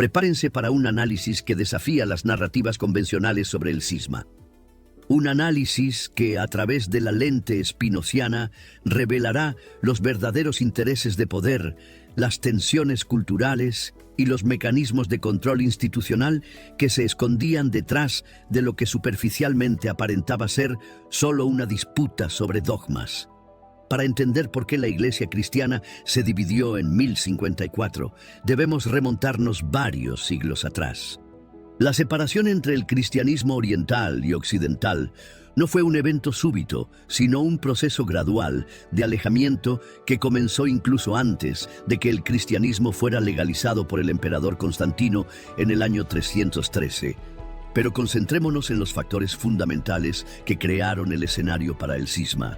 Prepárense para un análisis que desafía las narrativas convencionales sobre el cisma. Un análisis que, a través de la lente spinociana, revelará los verdaderos intereses de poder, las tensiones culturales y los mecanismos de control institucional que se escondían detrás de lo que superficialmente aparentaba ser solo una disputa sobre dogmas. Para entender por qué la Iglesia cristiana se dividió en 1054, debemos remontarnos varios siglos atrás. La separación entre el cristianismo oriental y occidental no fue un evento súbito, sino un proceso gradual de alejamiento que comenzó incluso antes de que el cristianismo fuera legalizado por el emperador Constantino en el año 313. Pero concentrémonos en los factores fundamentales que crearon el escenario para el cisma.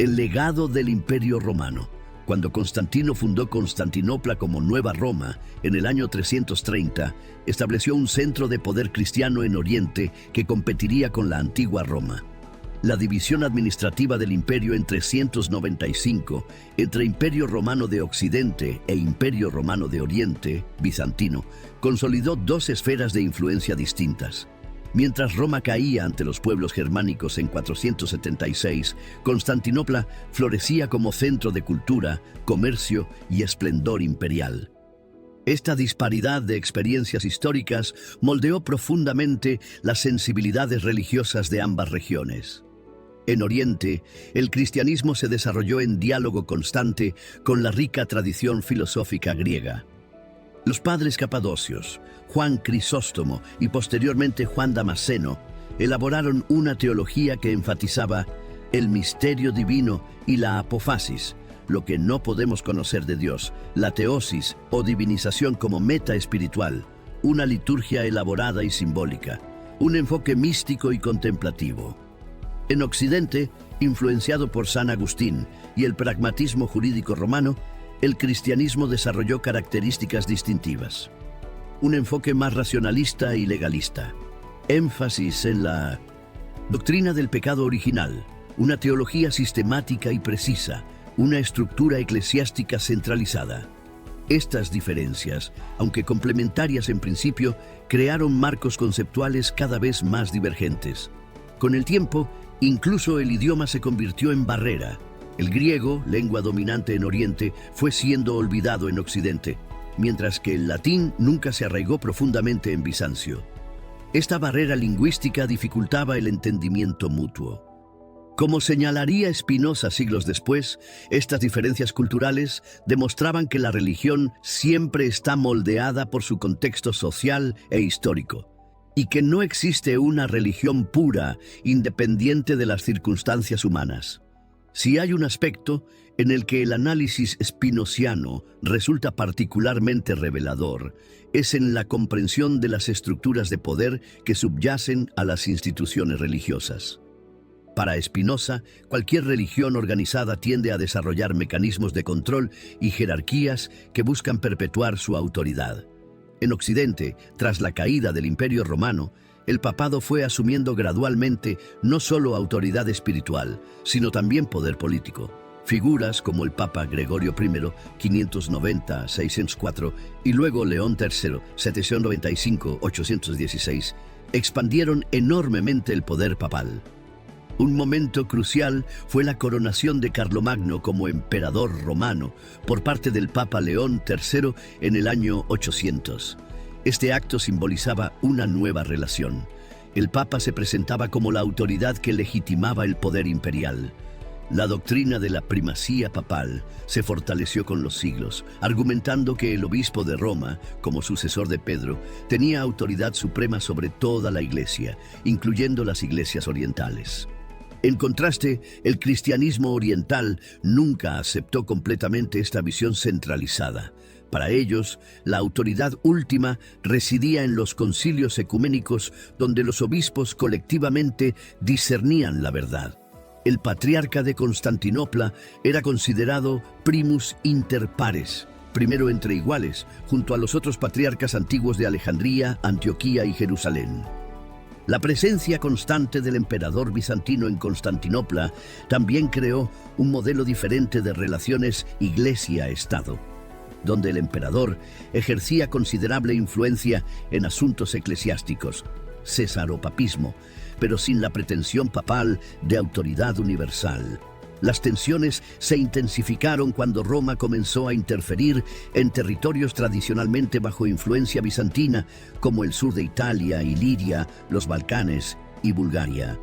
El legado del Imperio Romano. Cuando Constantino fundó Constantinopla como Nueva Roma en el año 330, estableció un centro de poder cristiano en Oriente que competiría con la antigua Roma. La división administrativa del imperio en 395 entre Imperio Romano de Occidente e Imperio Romano de Oriente, bizantino, consolidó dos esferas de influencia distintas. Mientras Roma caía ante los pueblos germánicos en 476, Constantinopla florecía como centro de cultura, comercio y esplendor imperial. Esta disparidad de experiencias históricas moldeó profundamente las sensibilidades religiosas de ambas regiones. En Oriente, el cristianismo se desarrolló en diálogo constante con la rica tradición filosófica griega. Los padres capadocios, Juan Crisóstomo y posteriormente Juan Damasceno, elaboraron una teología que enfatizaba el misterio divino y la apofasis, lo que no podemos conocer de Dios, la teosis o divinización como meta espiritual, una liturgia elaborada y simbólica, un enfoque místico y contemplativo. En Occidente, influenciado por San Agustín y el pragmatismo jurídico romano, el cristianismo desarrolló características distintivas. Un enfoque más racionalista y legalista. Énfasis en la doctrina del pecado original, una teología sistemática y precisa, una estructura eclesiástica centralizada. Estas diferencias, aunque complementarias en principio, crearon marcos conceptuales cada vez más divergentes. Con el tiempo, incluso el idioma se convirtió en barrera. El griego, lengua dominante en Oriente, fue siendo olvidado en Occidente, mientras que el latín nunca se arraigó profundamente en Bizancio. Esta barrera lingüística dificultaba el entendimiento mutuo. Como señalaría Spinoza siglos después, estas diferencias culturales demostraban que la religión siempre está moldeada por su contexto social e histórico, y que no existe una religión pura, independiente de las circunstancias humanas. Si hay un aspecto en el que el análisis spinociano resulta particularmente revelador, es en la comprensión de las estructuras de poder que subyacen a las instituciones religiosas. Para Spinoza, cualquier religión organizada tiende a desarrollar mecanismos de control y jerarquías que buscan perpetuar su autoridad. En Occidente, tras la caída del Imperio Romano, el papado fue asumiendo gradualmente no solo autoridad espiritual, sino también poder político. Figuras como el Papa Gregorio I, 590-604, y luego León III, 795-816, expandieron enormemente el poder papal. Un momento crucial fue la coronación de Carlomagno como emperador romano por parte del Papa León III en el año 800. Este acto simbolizaba una nueva relación. El Papa se presentaba como la autoridad que legitimaba el poder imperial. La doctrina de la primacía papal se fortaleció con los siglos, argumentando que el obispo de Roma, como sucesor de Pedro, tenía autoridad suprema sobre toda la Iglesia, incluyendo las iglesias orientales. En contraste, el cristianismo oriental nunca aceptó completamente esta visión centralizada. Para ellos, la autoridad última residía en los concilios ecuménicos donde los obispos colectivamente discernían la verdad. El patriarca de Constantinopla era considerado primus inter pares, primero entre iguales, junto a los otros patriarcas antiguos de Alejandría, Antioquía y Jerusalén. La presencia constante del emperador bizantino en Constantinopla también creó un modelo diferente de relaciones iglesia-estado. donde el emperador ejercía considerable influencia en asuntos eclesiásticos, cesaropapismo, pero sin la pretensión papal de autoridad universal. Las tensiones se intensificaron cuando Roma comenzó a interferir en territorios tradicionalmente bajo influencia bizantina, como el sur de Italia, Iliria, los Balcanes y Bulgaria.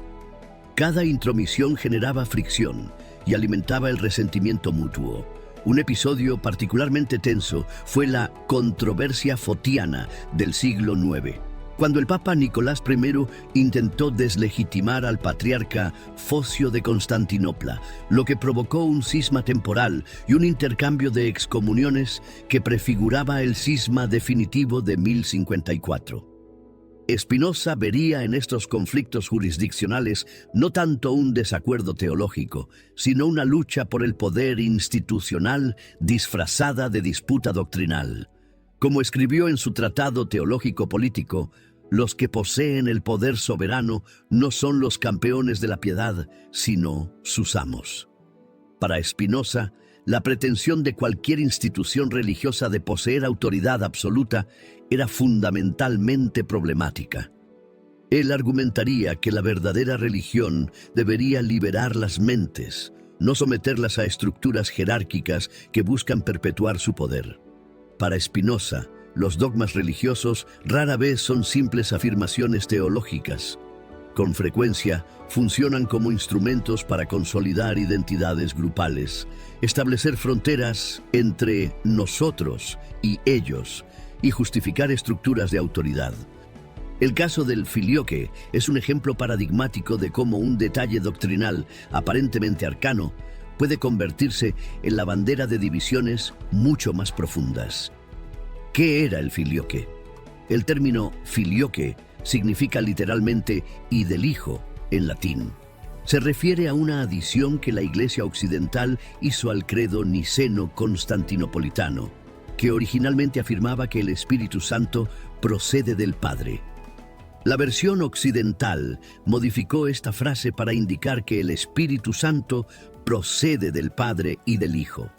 Cada intromisión generaba fricción y alimentaba el resentimiento mutuo. Un episodio particularmente tenso fue la controversia fotiana del siglo IX, cuando el Papa Nicolás I intentó deslegitimar al patriarca Focio de Constantinopla, lo que provocó un cisma temporal y un intercambio de excomuniones que prefiguraba el cisma definitivo de 1054. Spinoza vería en estos conflictos jurisdiccionales no tanto un desacuerdo teológico, sino una lucha por el poder institucional disfrazada de disputa doctrinal. Como escribió en su Tratado Teológico-Político, los que poseen el poder soberano no son los campeones de la piedad, sino sus amos. Para Spinoza, la pretensión de cualquier institución religiosa de poseer autoridad absoluta era fundamentalmente problemática. Él argumentaría que la verdadera religión debería liberar las mentes, no someterlas a estructuras jerárquicas que buscan perpetuar su poder. Para Spinoza, los dogmas religiosos rara vez son simples afirmaciones teológicas. Con frecuencia, funcionan como instrumentos para consolidar identidades grupales, establecer fronteras entre nosotros y ellos, y justificar estructuras de autoridad. El caso del filioque es un ejemplo paradigmático de cómo un detalle doctrinal, aparentemente arcano, puede convertirse en la bandera de divisiones mucho más profundas. ¿Qué era el filioque? El término filioque significa literalmente «y del hijo» en latín. Se refiere a una adición que la Iglesia Occidental hizo al credo niceno-constantinopolitano, que originalmente afirmaba que el Espíritu Santo procede del Padre. La versión occidental modificó esta frase para indicar que el Espíritu Santo procede del Padre y del Hijo.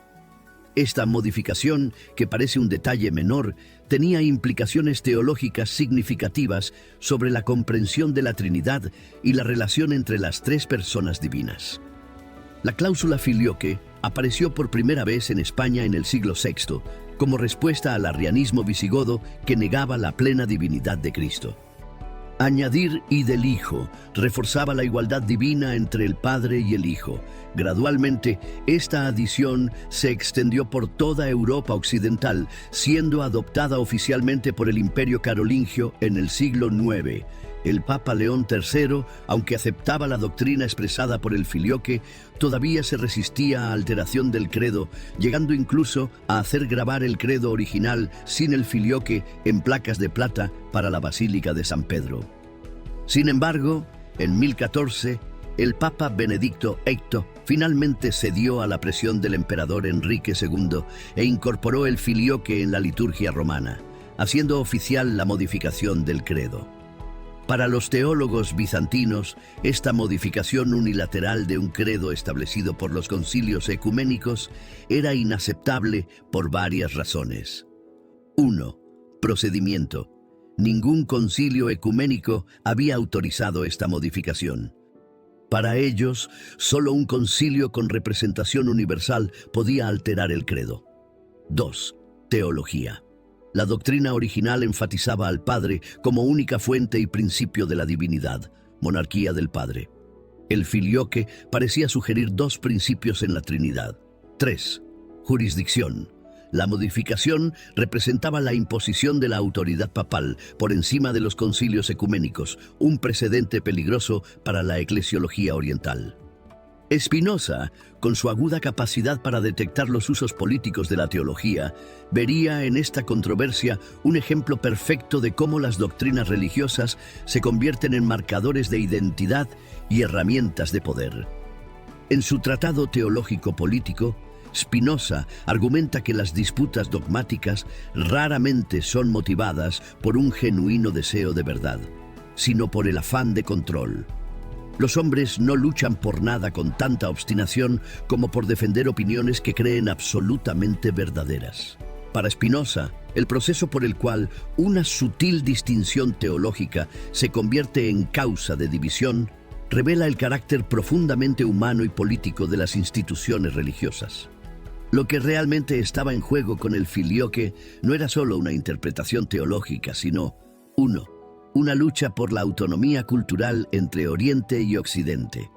Esta modificación, que parece un detalle menor, tenía implicaciones teológicas significativas sobre la comprensión de la Trinidad y la relación entre las tres personas divinas. La cláusula filioque apareció por primera vez en España en el siglo VI, como respuesta al arrianismo visigodo que negaba la plena divinidad de Cristo. Añadir «y del Hijo» reforzaba la igualdad divina entre el Padre y el Hijo. Gradualmente, esta adición se extendió por toda Europa occidental, siendo adoptada oficialmente por el Imperio Carolingio en el siglo IX. El Papa León III, aunque aceptaba la doctrina expresada por el filioque, todavía se resistía a alteración del credo, llegando incluso a hacer grabar el credo original sin el filioque en placas de plata para la Basílica de San Pedro. Sin embargo, en 1014, el Papa Benedicto VIII finalmente cedió a la presión del emperador Enrique II e incorporó el filioque en la liturgia romana, haciendo oficial la modificación del credo. Para los teólogos bizantinos, esta modificación unilateral de un credo establecido por los concilios ecuménicos era inaceptable por varias razones. 1. Procedimiento. Ningún concilio ecuménico había autorizado esta modificación. Para ellos, solo un concilio con representación universal podía alterar el credo. 2. Teología. La doctrina original enfatizaba al Padre como única fuente y principio de la divinidad, monarquía del Padre. El filioque parecía sugerir dos principios en la Trinidad. 3. Jurisdicción. La modificación representaba la imposición de la autoridad papal por encima de los concilios ecuménicos, un precedente peligroso para la eclesiología oriental. Spinoza, con su aguda capacidad para detectar los usos políticos de la teología, vería en esta controversia un ejemplo perfecto de cómo las doctrinas religiosas se convierten en marcadores de identidad y herramientas de poder. En su Tratado Teológico-Político, Spinoza argumenta que las disputas dogmáticas raramente son motivadas por un genuino deseo de verdad, sino por el afán de control. Los hombres no luchan por nada con tanta obstinación como por defender opiniones que creen absolutamente verdaderas. Para Spinoza, el proceso por el cual una sutil distinción teológica se convierte en causa de división revela el carácter profundamente humano y político de las instituciones religiosas. Lo que realmente estaba en juego con el filioque no era solo una interpretación teológica, sino, una lucha por la autonomía cultural entre Oriente y Occidente.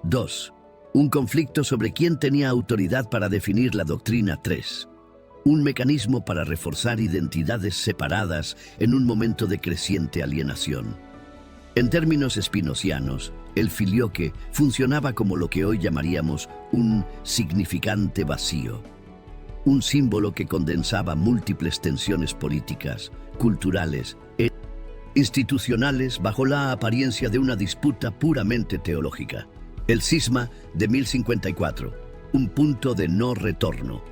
2. Un conflicto sobre quién tenía autoridad para definir la doctrina. 3. Un mecanismo para reforzar identidades separadas en un momento de creciente alienación. En términos spinozianos, el filioque funcionaba como lo que hoy llamaríamos un significante vacío. Un símbolo que condensaba múltiples tensiones políticas, culturales e institucionales bajo la apariencia de una disputa puramente teológica. El cisma de 1054, un punto de no retorno.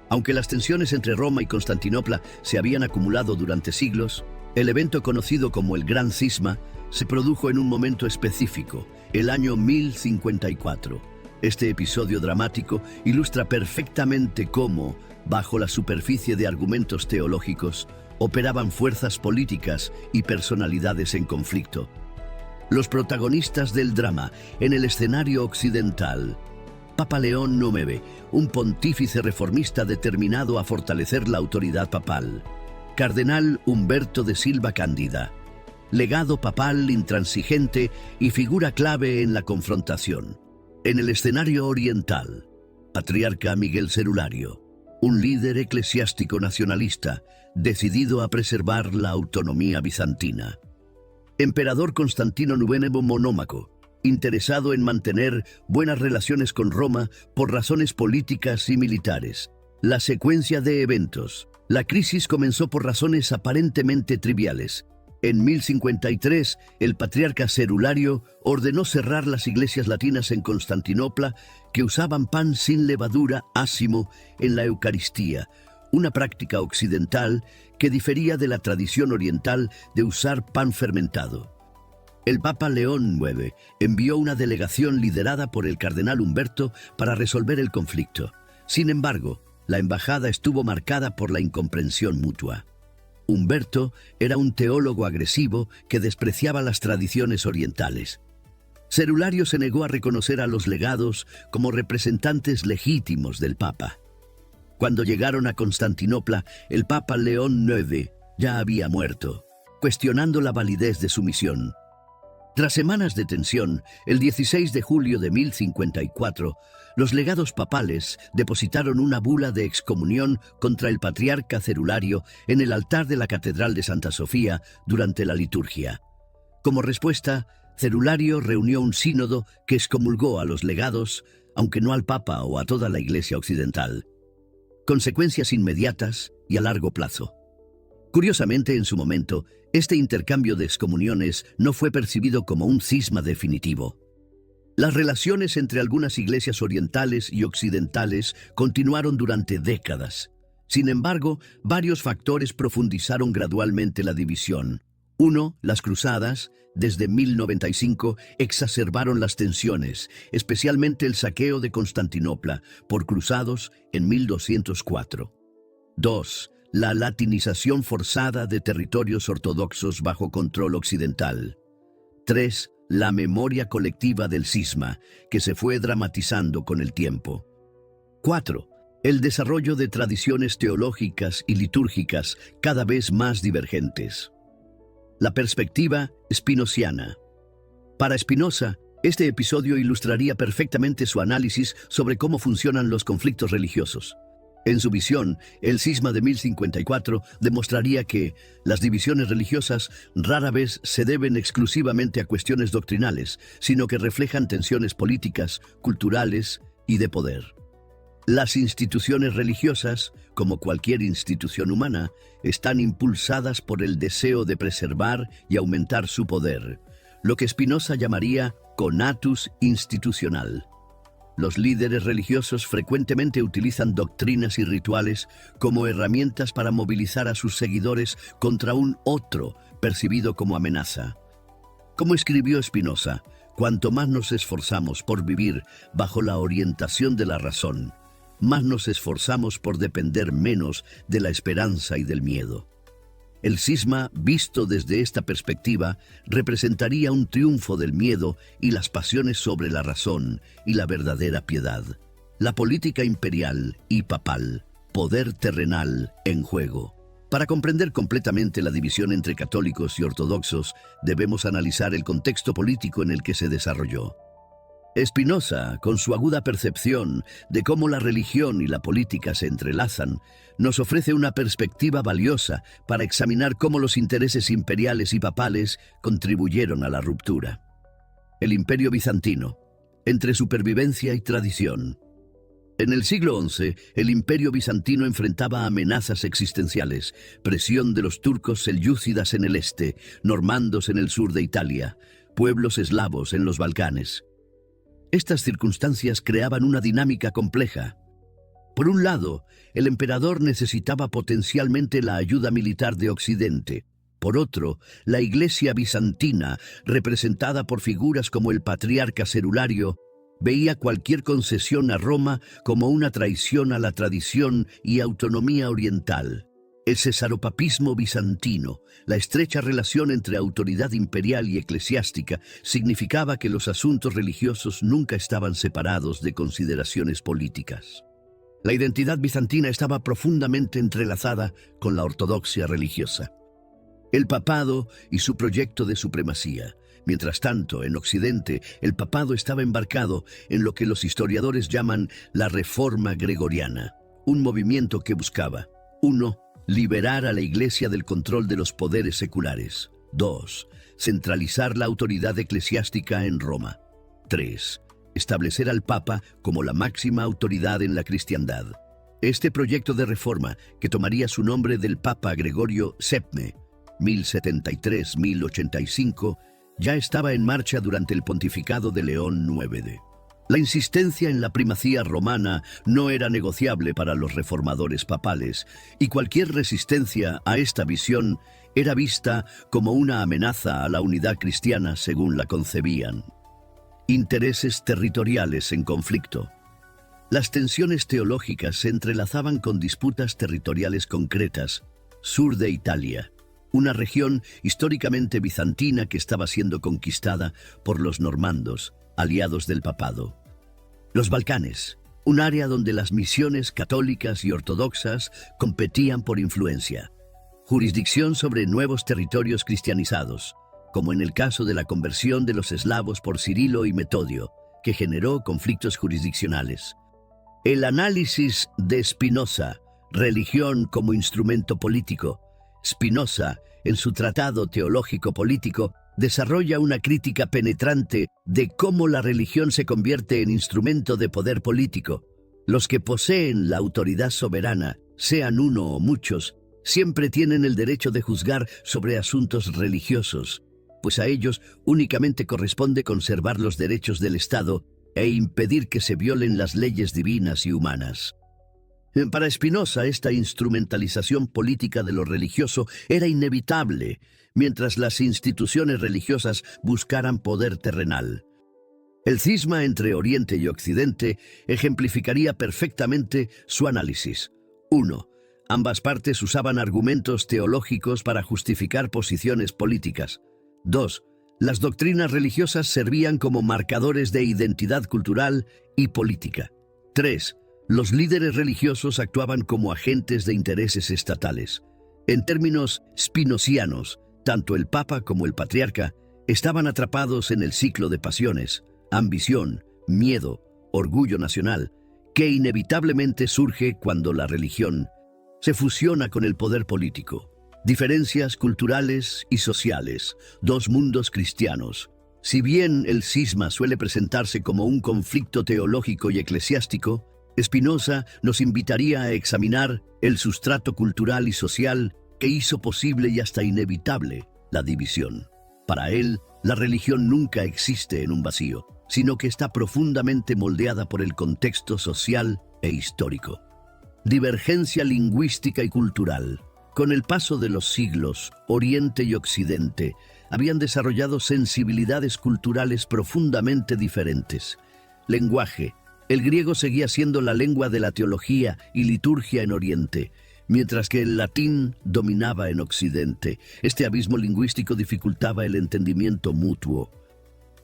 Aunque las tensiones entre Roma y Constantinopla se habían acumulado durante siglos, el evento conocido como el Gran Cisma se produjo en un momento específico, el año 1054. Este episodio dramático ilustra perfectamente cómo, bajo la superficie de argumentos teológicos, operaban fuerzas políticas y personalidades en conflicto. Los protagonistas del drama en el escenario occidental. Papa León IX, un pontífice reformista determinado a fortalecer la autoridad papal. Cardenal Humberto de Silva Cándida, legado papal intransigente y figura clave en la confrontación. En el escenario oriental, Patriarca Miguel Cerulario, un líder eclesiástico nacionalista decidido a preservar la autonomía bizantina. Emperador Constantino IX Monómaco, interesado en mantener buenas relaciones con Roma por razones políticas y militares. La secuencia de eventos. La crisis comenzó por razones aparentemente triviales. En 1053, el patriarca Cerulario ordenó cerrar las iglesias latinas en Constantinopla que usaban pan sin levadura ácimo en la Eucaristía, una práctica occidental que difería de la tradición oriental de usar pan fermentado. El Papa León IX envió una delegación liderada por el cardenal Humberto para resolver el conflicto. Sin embargo, la embajada estuvo marcada por la incomprensión mutua. Humberto era un teólogo agresivo que despreciaba las tradiciones orientales. Cerulario se negó a reconocer a los legados como representantes legítimos del Papa. Cuando llegaron a Constantinopla, el Papa León IX ya había muerto, cuestionando la validez de su misión. Tras semanas de tensión, el 16 de julio de 1054, los legados papales depositaron una bula de excomunión contra el patriarca Cerulario en el altar de la Catedral de Santa Sofía durante la liturgia. Como respuesta, Cerulario reunió un sínodo que excomulgó a los legados, aunque no al Papa o a toda la Iglesia occidental. Consecuencias inmediatas y a largo plazo. Curiosamente, en su momento, este intercambio de excomuniones no fue percibido como un cisma definitivo. Las relaciones entre algunas iglesias orientales y occidentales continuaron durante décadas. Sin embargo, varios factores profundizaron gradualmente la división. 1. Las cruzadas, desde 1095, exacerbaron las tensiones, especialmente el saqueo de Constantinopla por cruzados en 1204. 2. La latinización forzada de territorios ortodoxos bajo control occidental. 3. La memoria colectiva del cisma, que se fue dramatizando con el tiempo. 4. El desarrollo de tradiciones teológicas y litúrgicas cada vez más divergentes. La perspectiva spinoziana. Para Spinoza, este episodio ilustraría perfectamente su análisis sobre cómo funcionan los conflictos religiosos. En su visión, el cisma de 1054 demostraría que las divisiones religiosas rara vez se deben exclusivamente a cuestiones doctrinales, sino que reflejan tensiones políticas, culturales y de poder. Las instituciones religiosas, como cualquier institución humana, están impulsadas por el deseo de preservar y aumentar su poder, lo que Spinoza llamaría conatus institucional. Los líderes religiosos frecuentemente utilizan doctrinas y rituales como herramientas para movilizar a sus seguidores contra un otro percibido como amenaza. Como escribió Spinoza, cuanto más nos esforzamos por vivir bajo la orientación de la razón, más nos esforzamos por depender menos de la esperanza y del miedo. El cisma, visto desde esta perspectiva, representaría un triunfo del miedo y las pasiones sobre la razón y la verdadera piedad. La política imperial y papal, poder terrenal en juego. Para comprender completamente la división entre católicos y ortodoxos, debemos analizar el contexto político en el que se desarrolló. Spinoza, con su aguda percepción de cómo la religión y la política se entrelazan, nos ofrece una perspectiva valiosa para examinar cómo los intereses imperiales y papales contribuyeron a la ruptura. El Imperio Bizantino, entre supervivencia y tradición. En el siglo XI, el Imperio Bizantino enfrentaba amenazas existenciales, presión de los turcos selyúcidas en el este, normandos en el sur de Italia, pueblos eslavos en los Balcanes. Estas circunstancias creaban una dinámica compleja. Por un lado, el emperador necesitaba potencialmente la ayuda militar de Occidente. Por otro, la Iglesia bizantina, representada por figuras como el patriarca Cerulario, veía cualquier concesión a Roma como una traición a la tradición y autonomía oriental. El cesaropapismo bizantino, la estrecha relación entre autoridad imperial y eclesiástica, significaba que los asuntos religiosos nunca estaban separados de consideraciones políticas. La identidad bizantina estaba profundamente entrelazada con la ortodoxia religiosa. El papado y su proyecto de supremacía. Mientras tanto, en Occidente, el papado estaba embarcado en lo que los historiadores llaman la Reforma Gregoriana, un movimiento que buscaba: 1. Liberar a la Iglesia del control de los poderes seculares. 2. Centralizar la autoridad eclesiástica en Roma. 3. Establecer al Papa como la máxima autoridad en la cristiandad. Este proyecto de reforma, que tomaría su nombre del Papa Gregorio VII, 1073-1085, ya estaba en marcha durante el pontificado de León IX. La insistencia en la primacía romana no era negociable para los reformadores papales, y cualquier resistencia a esta visión era vista como una amenaza a la unidad cristiana según la concebían. Intereses territoriales en conflicto. Las tensiones teológicas se entrelazaban con disputas territoriales concretas. Sur de Italia, una región históricamente bizantina que estaba siendo conquistada por los normandos, aliados del papado. Los Balcanes, un área donde las misiones católicas y ortodoxas competían por influencia. Jurisdicción sobre nuevos territorios cristianizados, como en el caso de la conversión de los eslavos por Cirilo y Metodio, que generó conflictos jurisdiccionales. El análisis de Spinoza, religión como instrumento político. Spinoza, en su tratado teológico-político, desarrolla una crítica penetrante de cómo la religión se convierte en instrumento de poder político. Los que poseen la autoridad soberana, sean uno o muchos, siempre tienen el derecho de juzgar sobre asuntos religiosos, pues a ellos únicamente corresponde conservar los derechos del Estado e impedir que se violen las leyes divinas y humanas. Para Spinoza, esta instrumentalización política de lo religioso era inevitable, mientras las instituciones religiosas buscaran poder terrenal. El cisma entre Oriente y Occidente ejemplificaría perfectamente su análisis. 1. Ambas partes usaban argumentos teológicos para justificar posiciones políticas. 2. Las doctrinas religiosas servían como marcadores de identidad cultural y política. 3. Los líderes religiosos actuaban como agentes de intereses estatales. En términos spinozianos, tanto el Papa como el Patriarca estaban atrapados en el ciclo de pasiones, ambición, miedo, orgullo nacional, que inevitablemente surge cuando la religión se fusiona con el poder político. Diferencias culturales y sociales, dos mundos cristianos. Si bien el cisma suele presentarse como un conflicto teológico y eclesiástico, Spinoza nos invitaría a examinar el sustrato cultural y social que hizo posible y hasta inevitable la división. Para él, la religión nunca existe en un vacío, sino que está profundamente moldeada por el contexto social e histórico. Divergencia lingüística y cultural. Con el paso de los siglos, Oriente y Occidente habían desarrollado sensibilidades culturales profundamente diferentes. Lenguaje, El griego seguía siendo la lengua de la teología y liturgia en Oriente, mientras que el latín dominaba en Occidente. Este abismo lingüístico dificultaba el entendimiento mutuo.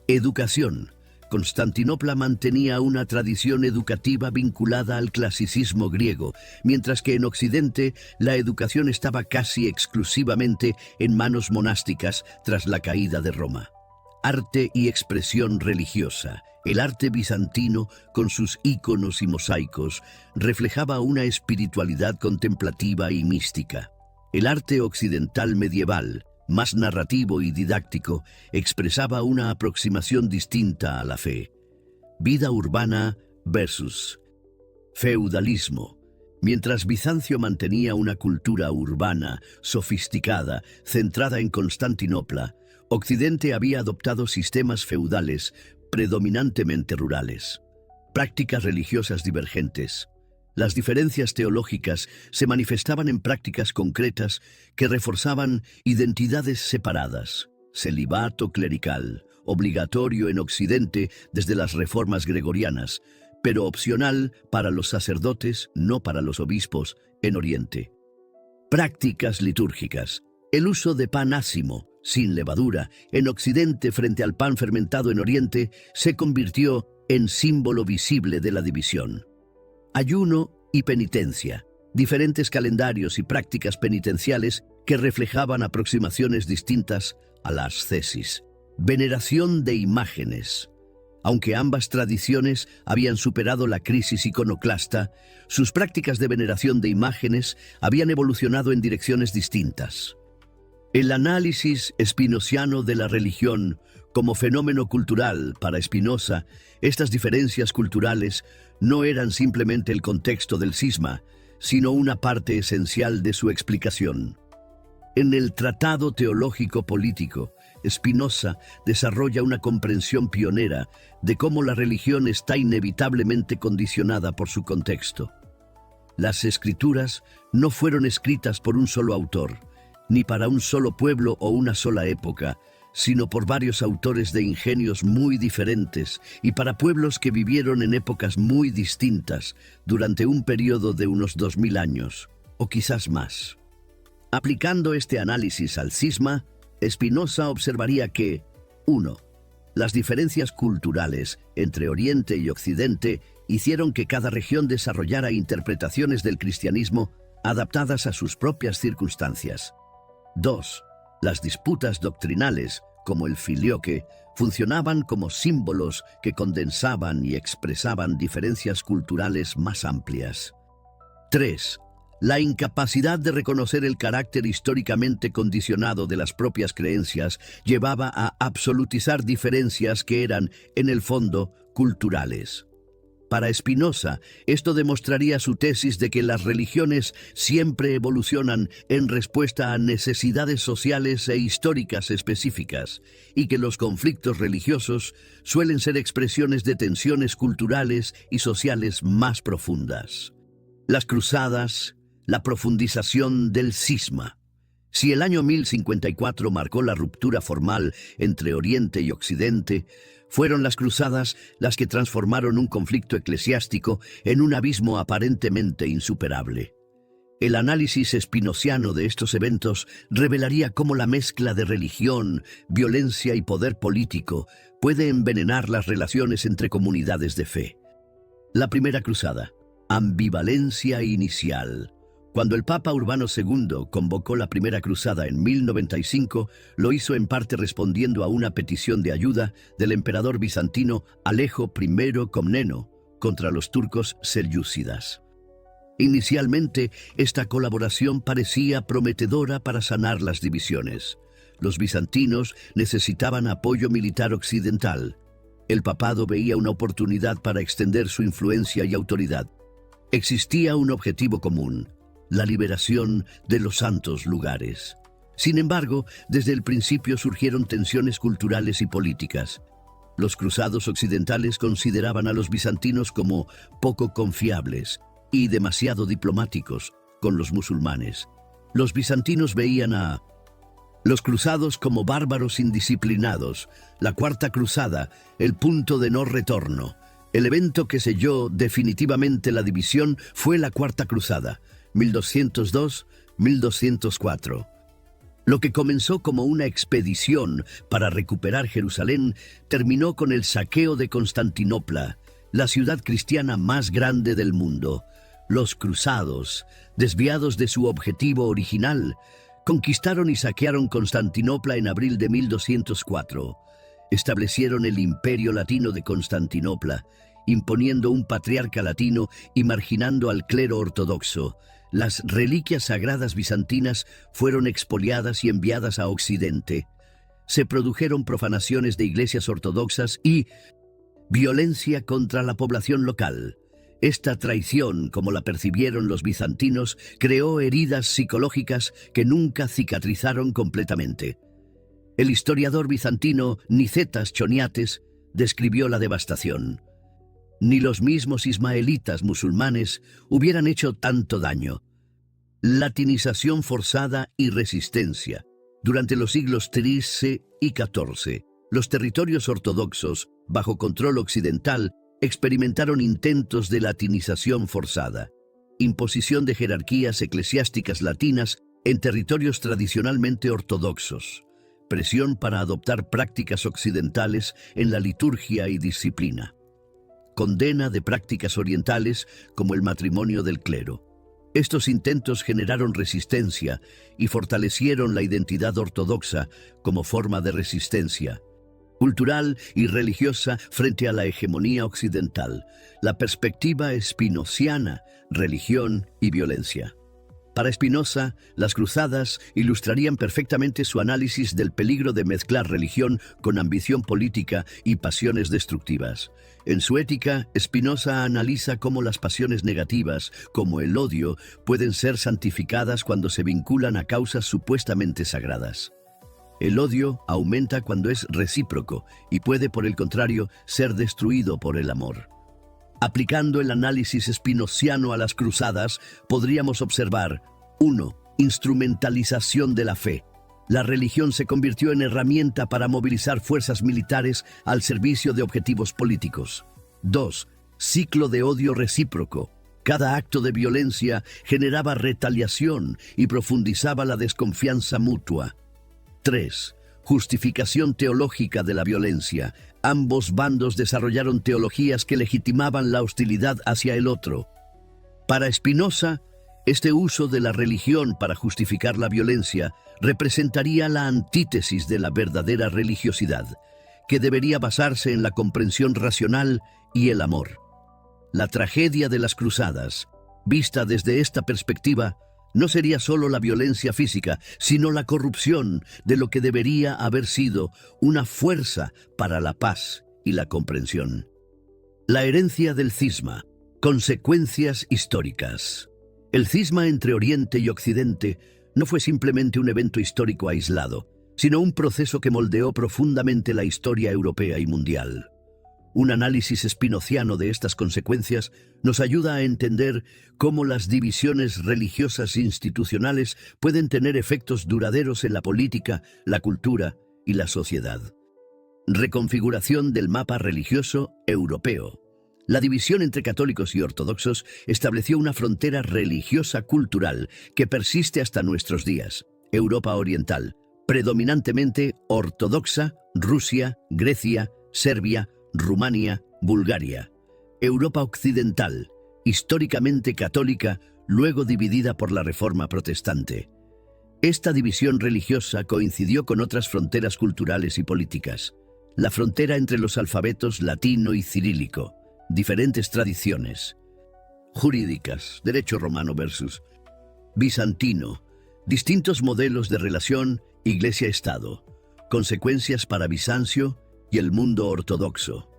Educación. Constantinopla mantenía una tradición educativa vinculada al clasicismo griego, mientras que en Occidente la educación estaba casi exclusivamente en manos monásticas tras la caída de Roma. Arte y expresión religiosa. El arte bizantino, con sus íconos y mosaicos, reflejaba una espiritualidad contemplativa y mística. El arte occidental medieval, más narrativo y didáctico, expresaba una aproximación distinta a la fe. Vida urbana versus feudalismo. Mientras Bizancio mantenía una cultura urbana, sofisticada, centrada en Constantinopla, Occidente había adoptado sistemas feudales predominantemente rurales. Prácticas religiosas divergentes. Las diferencias teológicas se manifestaban en prácticas concretas que reforzaban identidades separadas. Celibato clerical, obligatorio en Occidente desde las reformas gregorianas, pero opcional para los sacerdotes, no para los obispos, en Oriente. Prácticas litúrgicas. El uso de pan ácimo, sin levadura, en Occidente frente al pan fermentado en Oriente, se convirtió en símbolo visible de la división. Ayuno y penitencia, diferentes calendarios y prácticas penitenciales que reflejaban aproximaciones distintas a la ascesis. Veneración de imágenes. Aunque ambas tradiciones habían superado la crisis iconoclasta, sus prácticas de veneración de imágenes habían evolucionado en direcciones distintas. El análisis spinoziano de la religión como fenómeno cultural para Spinoza, estas diferencias culturales no eran simplemente el contexto del cisma, sino una parte esencial de su explicación. En el Tratado Teológico Político, Spinoza desarrolla una comprensión pionera de cómo la religión está inevitablemente condicionada por su contexto. Las escrituras no fueron escritas por un solo autor, ni para un solo pueblo o una sola época, sino por varios autores de ingenios muy diferentes y para pueblos que vivieron en épocas muy distintas durante un periodo de unos 2000 años, o quizás más. Aplicando este análisis al cisma, Spinoza observaría que 1. Las diferencias culturales entre Oriente y Occidente hicieron que cada región desarrollara interpretaciones del cristianismo adaptadas a sus propias circunstancias. 2. Las disputas doctrinales, como el filioque, funcionaban como símbolos que condensaban y expresaban diferencias culturales más amplias. 3. La incapacidad de reconocer el carácter históricamente condicionado de las propias creencias llevaba a absolutizar diferencias que eran, en el fondo, culturales. Para Spinoza, esto demostraría su tesis de que las religiones siempre evolucionan en respuesta a necesidades sociales e históricas específicas, y que los conflictos religiosos suelen ser expresiones de tensiones culturales y sociales más profundas. Las cruzadas, la profundización del cisma. Si el año 1054 marcó la ruptura formal entre Oriente y Occidente, fueron las cruzadas las que transformaron un conflicto eclesiástico en un abismo aparentemente insuperable. El análisis spinoziano de estos eventos revelaría cómo la mezcla de religión, violencia y poder político puede envenenar las relaciones entre comunidades de fe. La Primera Cruzada. Ambivalencia inicial. Cuando el Papa Urbano II convocó la Primera Cruzada en 1095, lo hizo en parte respondiendo a una petición de ayuda del emperador bizantino Alejo I Comneno contra los turcos selyúcidas. Inicialmente, esta colaboración parecía prometedora para sanar las divisiones. Los bizantinos necesitaban apoyo militar occidental. El papado veía una oportunidad para extender su influencia y autoridad. Existía un objetivo común: la liberación de los santos lugares. Sin embargo, desde el principio surgieron tensiones culturales y políticas. Los cruzados occidentales consideraban a los bizantinos como poco confiables y demasiado diplomáticos con los musulmanes. Los bizantinos veían a los cruzados como bárbaros indisciplinados, la Cuarta Cruzada, el punto de no retorno. El evento que selló definitivamente la división fue la Cuarta Cruzada, 1202-1204. Lo que comenzó como una expedición para recuperar Jerusalén terminó con el saqueo de Constantinopla, la ciudad cristiana más grande del mundo. Los cruzados, desviados de su objetivo original, conquistaron y saquearon Constantinopla en abril de 1204. Establecieron el Imperio Latino de Constantinopla, imponiendo un patriarca latino y marginando al clero ortodoxo. Las reliquias sagradas bizantinas fueron expoliadas y enviadas a Occidente. Se produjeron profanaciones de iglesias ortodoxas y violencia contra la población local. Esta traición, como la percibieron los bizantinos, creó heridas psicológicas que nunca cicatrizaron completamente. El historiador bizantino Nicetas Choniates describió la devastación. Ni los mismos ismaelitas musulmanes hubieran hecho tanto daño. Latinización forzada y resistencia. Durante los siglos XIII y XIV, los territorios ortodoxos, bajo control occidental, experimentaron intentos de latinización forzada, imposición de jerarquías eclesiásticas latinas en territorios tradicionalmente ortodoxos, presión para adoptar prácticas occidentales en la liturgia y disciplina, condena de prácticas orientales como el matrimonio del clero. Estos intentos generaron resistencia y fortalecieron la identidad ortodoxa como forma de resistencia cultural y religiosa frente a la hegemonía occidental, la perspectiva espinociana, religión y violencia. Para Spinoza, las cruzadas ilustrarían perfectamente su análisis del peligro de mezclar religión con ambición política y pasiones destructivas. En su Ética, Spinoza analiza cómo las pasiones negativas, como el odio, pueden ser santificadas cuando se vinculan a causas supuestamente sagradas. El odio aumenta cuando es recíproco y puede, por el contrario, ser destruido por el amor. Aplicando el análisis spinoziano a las cruzadas, podríamos observar 1. Instrumentalización de la fe. La religión se convirtió en herramienta para movilizar fuerzas militares al servicio de objetivos políticos. 2. Ciclo de odio recíproco. Cada acto de violencia generaba retaliación y profundizaba la desconfianza mutua. 3. Justificación teológica de la violencia. Ambos bandos desarrollaron teologías que legitimaban la hostilidad hacia el otro. Para Spinoza, este uso de la religión para justificar la violencia representaría la antítesis de la verdadera religiosidad, que debería basarse en la comprensión racional y el amor. La tragedia de las cruzadas, vista desde esta perspectiva, no sería solo la violencia física, sino la corrupción de lo que debería haber sido una fuerza para la paz y la comprensión. La herencia del cisma. Consecuencias históricas. El cisma entre Oriente y Occidente no fue simplemente un evento histórico aislado, sino un proceso que moldeó profundamente la historia europea y mundial. Un análisis spinoziano de estas consecuencias nos ayuda a entender cómo las divisiones religiosas e institucionales pueden tener efectos duraderos en la política, la cultura y la sociedad. Reconfiguración del mapa religioso europeo. La división entre católicos y ortodoxos estableció una frontera religiosa cultural que persiste hasta nuestros días. Europa Oriental, predominantemente ortodoxa, Rusia, Grecia, Serbia, Rumania, Bulgaria. Europa Occidental, históricamente católica, luego dividida por la Reforma Protestante. Esta división religiosa coincidió con otras fronteras culturales y políticas. La frontera entre los alfabetos latino y cirílico, diferentes tradiciones jurídicas, derecho romano versus bizantino, distintos modelos de relación Iglesia-Estado, consecuencias para Bizancio y el mundo ortodoxo.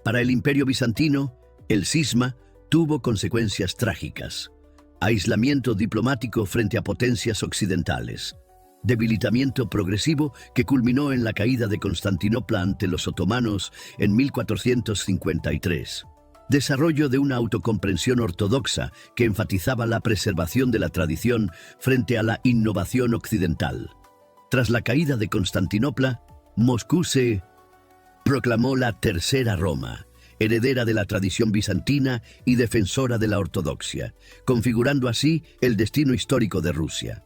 Para el Imperio Bizantino, el cisma tuvo consecuencias trágicas: aislamiento diplomático frente a potencias occidentales, debilitamiento progresivo que culminó en la caída de Constantinopla ante los otomanos en 1453, desarrollo de una autocomprensión ortodoxa que enfatizaba la preservación de la tradición frente a la innovación occidental. Tras la caída de Constantinopla, Moscú se proclamó la Tercera Roma, heredera de la tradición bizantina y defensora de la ortodoxia, configurando así el destino histórico de Rusia.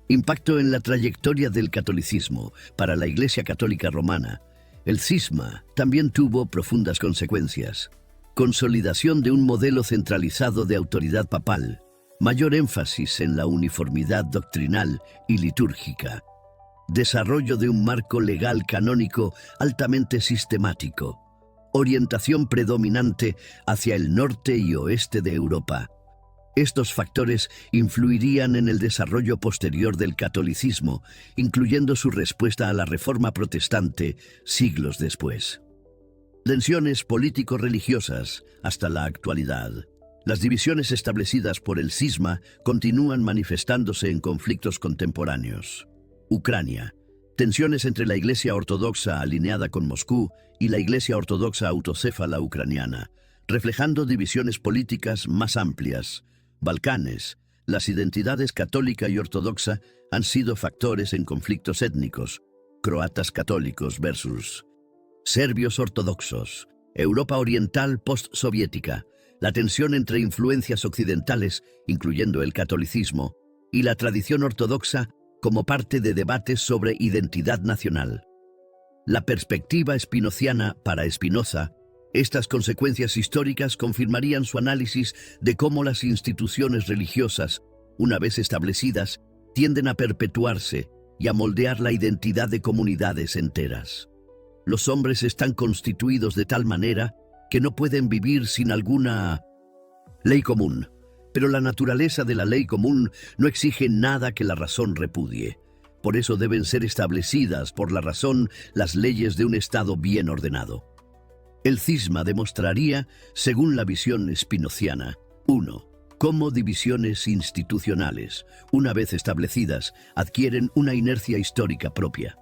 Impacto en la trayectoria del catolicismo. Para la Iglesia Católica Romana, el cisma también tuvo profundas consecuencias. Consolidación de un modelo centralizado de autoridad papal, mayor énfasis en la uniformidad doctrinal y litúrgica, desarrollo de un marco legal canónico altamente sistemático, orientación predominante hacia el norte y oeste de Europa. Estos factores influirían en el desarrollo posterior del catolicismo, incluyendo su respuesta a la Reforma protestante siglos después. Tensiones político-religiosas hasta la actualidad. Las divisiones establecidas por el cisma continúan manifestándose en conflictos contemporáneos. Ucrania. Tensiones entre la Iglesia Ortodoxa alineada con Moscú y la Iglesia Ortodoxa autocéfala ucraniana, reflejando divisiones políticas más amplias. Balcanes. Las identidades católica y ortodoxa han sido factores en conflictos étnicos. Croatas católicos versus serbios ortodoxos. Europa oriental postsoviética. La tensión entre influencias occidentales, incluyendo el catolicismo, y la tradición ortodoxa como parte de debates sobre identidad nacional. La perspectiva espinociana para Spinoza. Estas consecuencias históricas confirmarían su análisis de cómo las instituciones religiosas, una vez establecidas, tienden a perpetuarse y a moldear la identidad de comunidades enteras. Los hombres están constituidos de tal manera que no pueden vivir sin alguna ley común, pero la naturaleza de la ley común no exige nada que la razón repudie. Por eso deben ser establecidas por la razón las leyes de un Estado bien ordenado. El cisma demostraría, según la visión spinociana, 1. Cómo divisiones institucionales, una vez establecidas, adquieren una inercia histórica propia.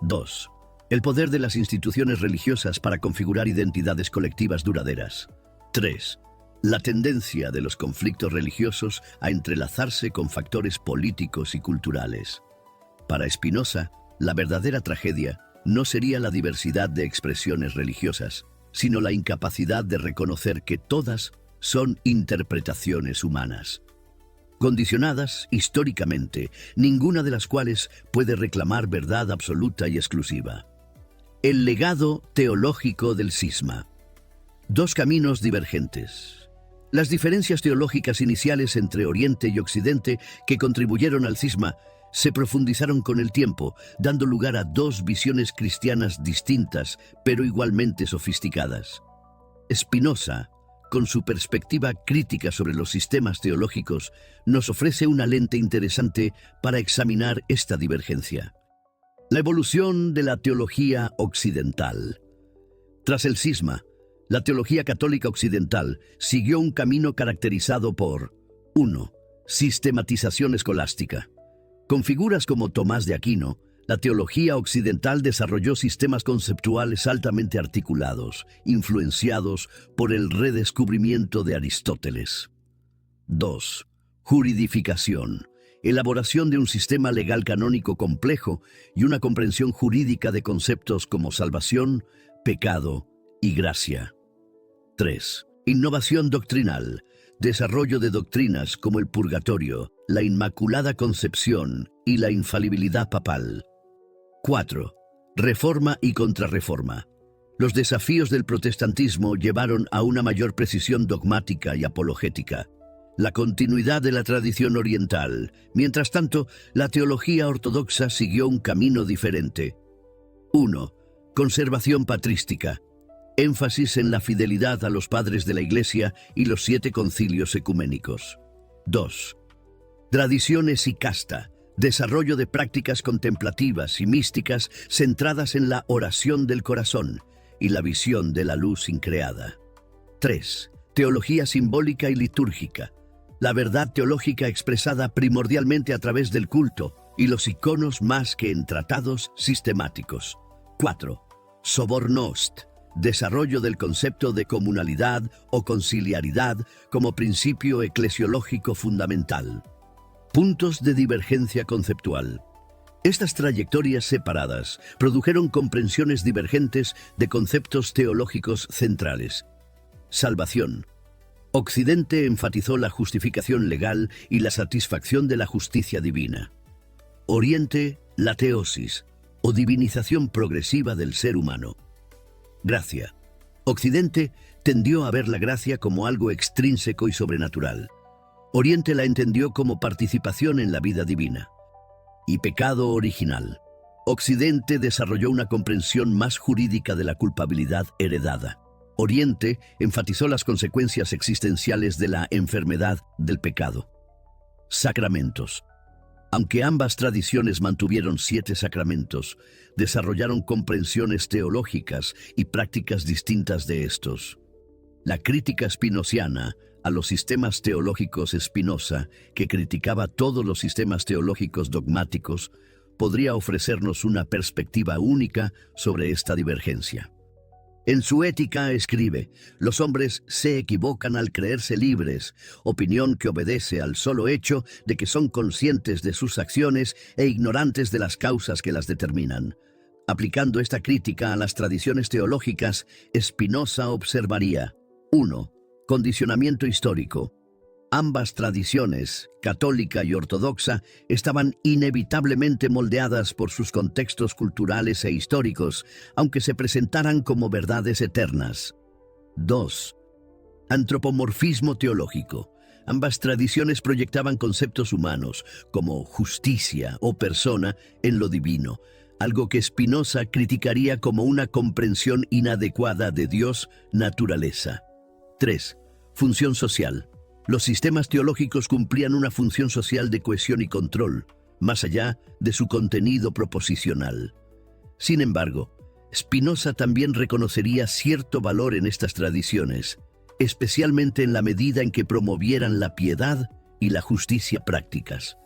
2. El poder de las instituciones religiosas para configurar identidades colectivas duraderas. 3. La tendencia de los conflictos religiosos a entrelazarse con factores políticos y culturales. Para Spinoza, la verdadera tragedia no sería la diversidad de expresiones religiosas, sino la incapacidad de reconocer que todas son interpretaciones humanas, condicionadas históricamente, ninguna de las cuales puede reclamar verdad absoluta y exclusiva. El legado teológico del cisma. Dos caminos divergentes. Las diferencias teológicas iniciales entre Oriente y Occidente que contribuyeron al cisma se profundizaron con el tiempo, dando lugar a dos visiones cristianas distintas, pero igualmente sofisticadas. Spinoza, con su perspectiva crítica sobre los sistemas teológicos, nos ofrece una lente interesante para examinar esta divergencia. La evolución de la teología occidental. Tras el cisma, la teología católica occidental siguió un camino caracterizado por 1. Sistematización escolástica. Con figuras como Tomás de Aquino, la teología occidental desarrolló sistemas conceptuales altamente articulados, influenciados por el redescubrimiento de Aristóteles. 2. Juridificación. Elaboración de un sistema legal canónico complejo y una comprensión jurídica de conceptos como salvación, pecado y gracia. 3. Innovación doctrinal. Desarrollo de doctrinas como el purgatorio, la Inmaculada Concepción y la infalibilidad papal. 4. Reforma y contrarreforma. Los desafíos del protestantismo llevaron a una mayor precisión dogmática y apologética. La continuidad de la tradición oriental. Mientras tanto, la teología ortodoxa siguió un camino diferente. 1. Conservación patrística. Énfasis en la fidelidad a los padres de la Iglesia y los 7 concilios ecuménicos. 2. Tradiciones y casta. Desarrollo de prácticas contemplativas y místicas centradas en la oración del corazón y la visión de la luz increada. 3. Teología simbólica y litúrgica. La verdad teológica expresada primordialmente a través del culto y los iconos más que en tratados sistemáticos. 4. Sobornost. Desarrollo del concepto de comunalidad o conciliaridad como principio eclesiológico fundamental. Puntos de divergencia conceptual. Estas trayectorias separadas produjeron comprensiones divergentes de conceptos teológicos centrales. Salvación. Occidente enfatizó la justificación legal y la satisfacción de la justicia divina. Oriente, la teosis, o divinización progresiva del ser humano. Gracia. Occidente tendió a ver la gracia como algo extrínseco y sobrenatural. Oriente la entendió como participación en la vida divina. Y pecado original. Occidente desarrolló una comprensión más jurídica de la culpabilidad heredada. Oriente enfatizó las consecuencias existenciales de la enfermedad del pecado. Sacramentos. Aunque ambas tradiciones mantuvieron 7 sacramentos, desarrollaron comprensiones teológicas y prácticas distintas de estos. La crítica spinociana a los sistemas teológicos Spinoza, que criticaba todos los sistemas teológicos dogmáticos, podría ofrecernos una perspectiva única sobre esta divergencia. En su Ética escribe: los hombres se equivocan al creerse libres, opinión que obedece al solo hecho de que son conscientes de sus acciones e ignorantes de las causas que las determinan. Aplicando esta crítica a las tradiciones teológicas, Spinoza observaría: 1. Condicionamiento histórico. Ambas tradiciones, católica y ortodoxa, estaban inevitablemente moldeadas por sus contextos culturales e históricos, aunque se presentaran como verdades eternas. 2. Antropomorfismo teológico. Ambas tradiciones proyectaban conceptos humanos, como justicia o persona, en lo divino, algo que Spinoza criticaría como una comprensión inadecuada de Dios, naturaleza. 3. Función social. Los sistemas teológicos cumplían una función social de cohesión y control, más allá de su contenido proposicional. Sin embargo, Spinoza también reconocería cierto valor en estas tradiciones, especialmente en la medida en que promovieran la piedad y la justicia prácticas.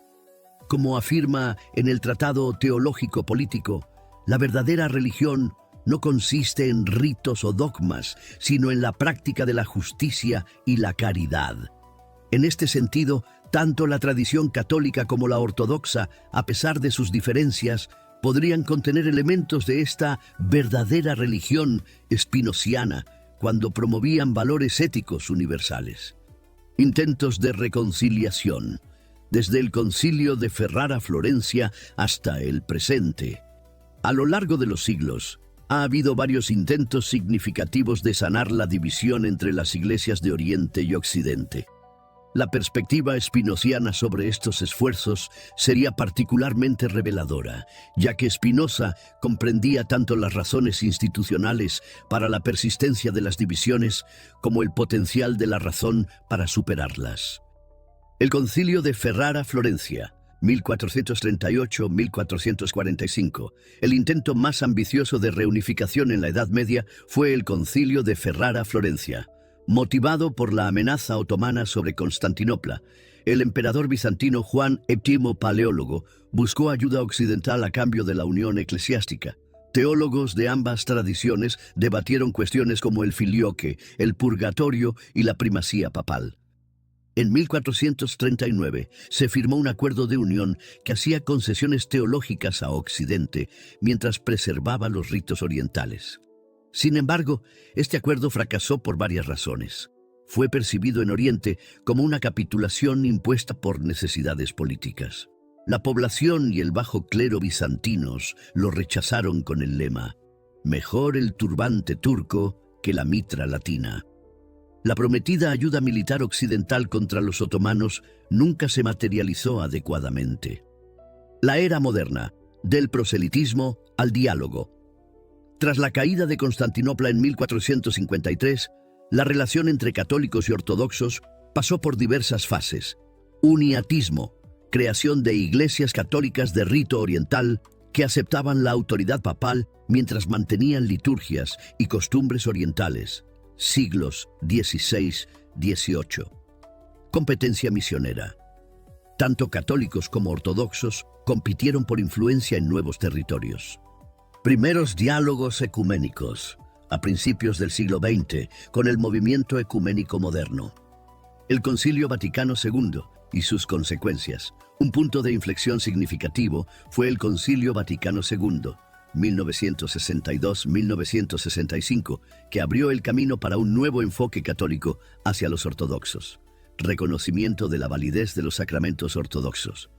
Como afirma en el Tratado Teológico Político, la verdadera religión no consiste en ritos o dogmas, sino en la práctica de la justicia y la caridad. En este sentido, tanto la tradición católica como la ortodoxa, a pesar de sus diferencias, podrían contener elementos de esta verdadera religión spinociana cuando promovían valores éticos universales. Intentos de reconciliación, desde el Concilio de Ferrara-Florencia hasta el presente. A lo largo de los siglos, ha habido varios intentos significativos de sanar la división entre las iglesias de Oriente y Occidente. La perspectiva spinociana sobre estos esfuerzos sería particularmente reveladora, ya que Spinoza comprendía tanto las razones institucionales para la persistencia de las divisiones como el potencial de la razón para superarlas. El Concilio de Ferrara-Florencia, 1438-1445, el intento más ambicioso de reunificación en la Edad Media, fue el Concilio de Ferrara-Florencia. Motivado por la amenaza otomana sobre Constantinopla, el emperador bizantino Juan VII Paleólogo buscó ayuda occidental a cambio de la unión eclesiástica. Teólogos de ambas tradiciones debatieron cuestiones como el filioque, el purgatorio y la primacía papal. En 1439 se firmó un acuerdo de unión que hacía concesiones teológicas a Occidente mientras preservaba los ritos orientales. Sin embargo, este acuerdo fracasó por varias razones. Fue percibido en Oriente como una capitulación impuesta por necesidades políticas. La población y el bajo clero bizantinos lo rechazaron con el lema: mejor el turbante turco que la mitra latina. La prometida ayuda militar occidental contra los otomanos nunca se materializó adecuadamente. La era moderna, del proselitismo al diálogo. Tras la caída de Constantinopla en 1453, la relación entre católicos y ortodoxos pasó por diversas fases. Uniatismo, creación de iglesias católicas de rito oriental que aceptaban la autoridad papal mientras mantenían liturgias y costumbres orientales. Siglos XVI-XVIII. Competencia misionera. Tanto católicos como ortodoxos compitieron por influencia en nuevos territorios. Primeros diálogos ecuménicos, a principios del siglo XX, con el movimiento ecuménico moderno. El Concilio Vaticano II, y sus consecuencias. Un punto de inflexión significativo fue el Concilio Vaticano II, 1962-1965, que abrió el camino para un nuevo enfoque católico hacia los ortodoxos. Reconocimiento de la validez de los sacramentos ortodoxos.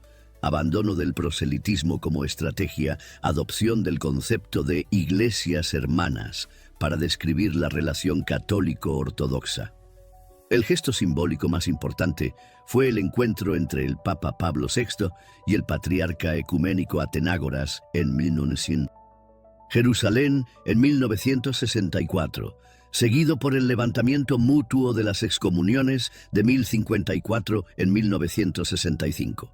Abandono del proselitismo como estrategia, adopción del concepto de iglesias hermanas para describir la relación católico-ortodoxa. El gesto simbólico más importante fue el encuentro entre el Papa Pablo VI y el patriarca ecuménico Atenágoras en 1900. Jerusalén en 1964, seguido por el levantamiento mutuo de las excomuniones de 1054 en 1965.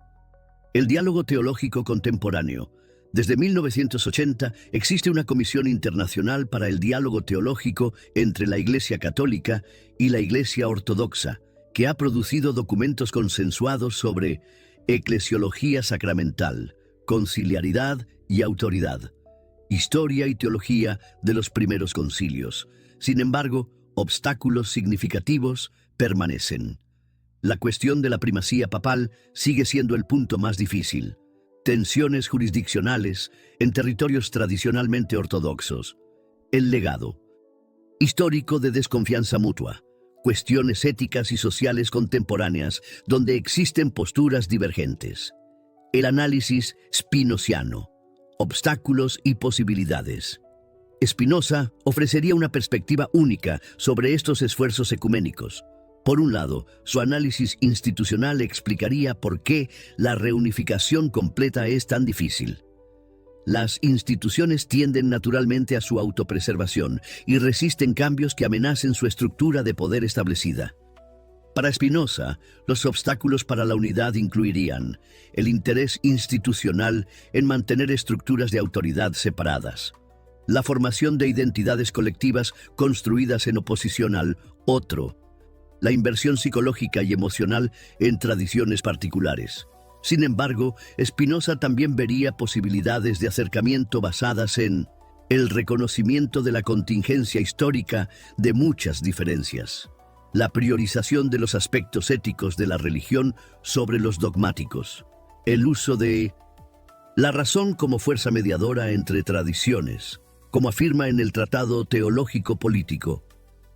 El diálogo teológico contemporáneo. Desde 1980 existe una Comisión Internacional para el Diálogo Teológico entre la Iglesia Católica y la Iglesia Ortodoxa, que ha producido documentos consensuados sobre eclesiología sacramental, conciliaridad y autoridad, historia y teología de los primeros concilios. Sin embargo, obstáculos significativos permanecen. La cuestión de la primacía papal sigue siendo el punto más difícil. Tensiones jurisdiccionales en territorios tradicionalmente ortodoxos. El legado histórico de desconfianza mutua. Cuestiones éticas y sociales contemporáneas donde existen posturas divergentes. El análisis spinociano. Obstáculos y posibilidades. Spinoza ofrecería una perspectiva única sobre estos esfuerzos ecuménicos. Por un lado, su análisis institucional explicaría por qué la reunificación completa es tan difícil. Las instituciones tienden naturalmente a su autopreservación y resisten cambios que amenacen su estructura de poder establecida. Para Spinoza, los obstáculos para la unidad incluirían el interés institucional en mantener estructuras de autoridad separadas, la formación de identidades colectivas construidas en oposición al otro, la inversión psicológica y emocional en tradiciones particulares. Sin embargo, Spinoza también vería posibilidades de acercamiento basadas en el reconocimiento de la contingencia histórica de muchas diferencias, la priorización de los aspectos éticos de la religión sobre los dogmáticos, el uso de la razón como fuerza mediadora entre tradiciones, como afirma en el Tratado Teológico Político.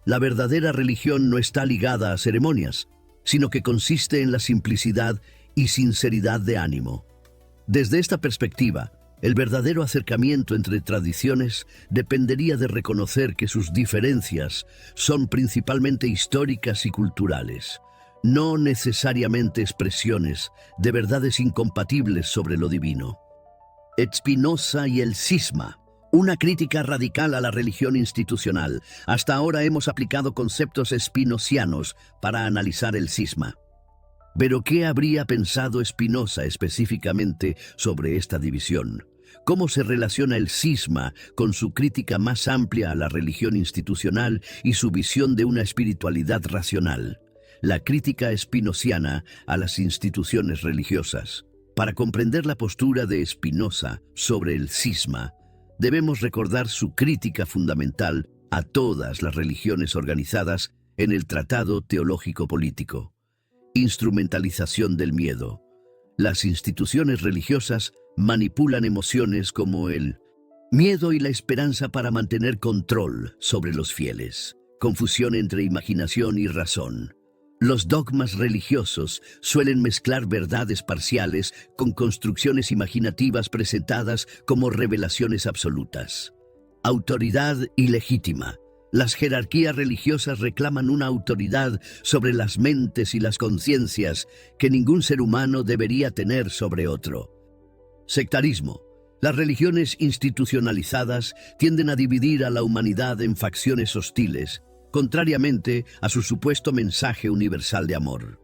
La verdadera religión no está ligada a ceremonias, sino que consiste en la simplicidad y sinceridad de ánimo. Desde esta perspectiva, el verdadero acercamiento entre tradiciones dependería de reconocer que sus diferencias son principalmente históricas y culturales, no necesariamente expresiones de verdades incompatibles sobre lo divino. Spinoza y el cisma. Una crítica radical a la religión institucional. Hasta ahora hemos aplicado conceptos spinocianos para analizar el cisma. Pero ¿qué habría pensado Spinoza específicamente sobre esta división? ¿Cómo se relaciona el cisma con su crítica más amplia a la religión institucional y su visión de una espiritualidad racional? La crítica spinociana a las instituciones religiosas. Para comprender la postura de Spinoza sobre el cisma, debemos recordar su crítica fundamental a todas las religiones organizadas en el Tratado Teológico Político. Instrumentalización del miedo. Las instituciones religiosas manipulan emociones como el miedo y la esperanza para mantener control sobre los fieles. Confusión entre imaginación y razón. Los dogmas religiosos suelen mezclar verdades parciales con construcciones imaginativas presentadas como revelaciones absolutas. Autoridad ilegítima. Las jerarquías religiosas reclaman una autoridad sobre las mentes y las conciencias que ningún ser humano debería tener sobre otro. Sectarismo. Las religiones institucionalizadas tienden a dividir a la humanidad en facciones hostiles, contrariamente a su supuesto mensaje universal de amor.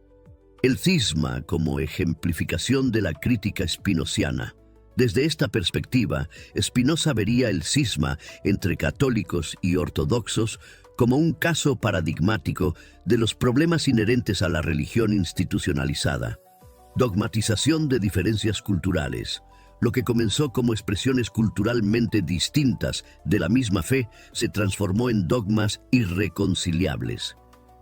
El cisma como ejemplificación de la crítica spinociana. Desde esta perspectiva, Spinoza vería el cisma entre católicos y ortodoxos como un caso paradigmático de los problemas inherentes a la religión institucionalizada. Dogmatización de diferencias culturales. Lo que comenzó como expresiones culturalmente distintas de la misma fe se transformó en dogmas irreconciliables.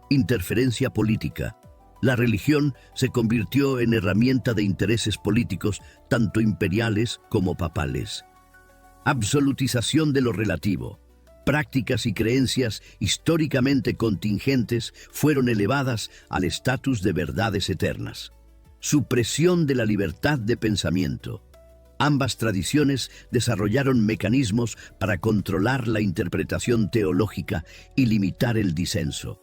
Interferencia política. La religión se convirtió en herramienta de intereses políticos tanto imperiales como papales. Absolutización de lo relativo. Prácticas y creencias históricamente contingentes fueron elevadas al estatus de verdades eternas. Supresión de la libertad de pensamiento. Ambas tradiciones desarrollaron mecanismos para controlar la interpretación teológica y limitar el disenso.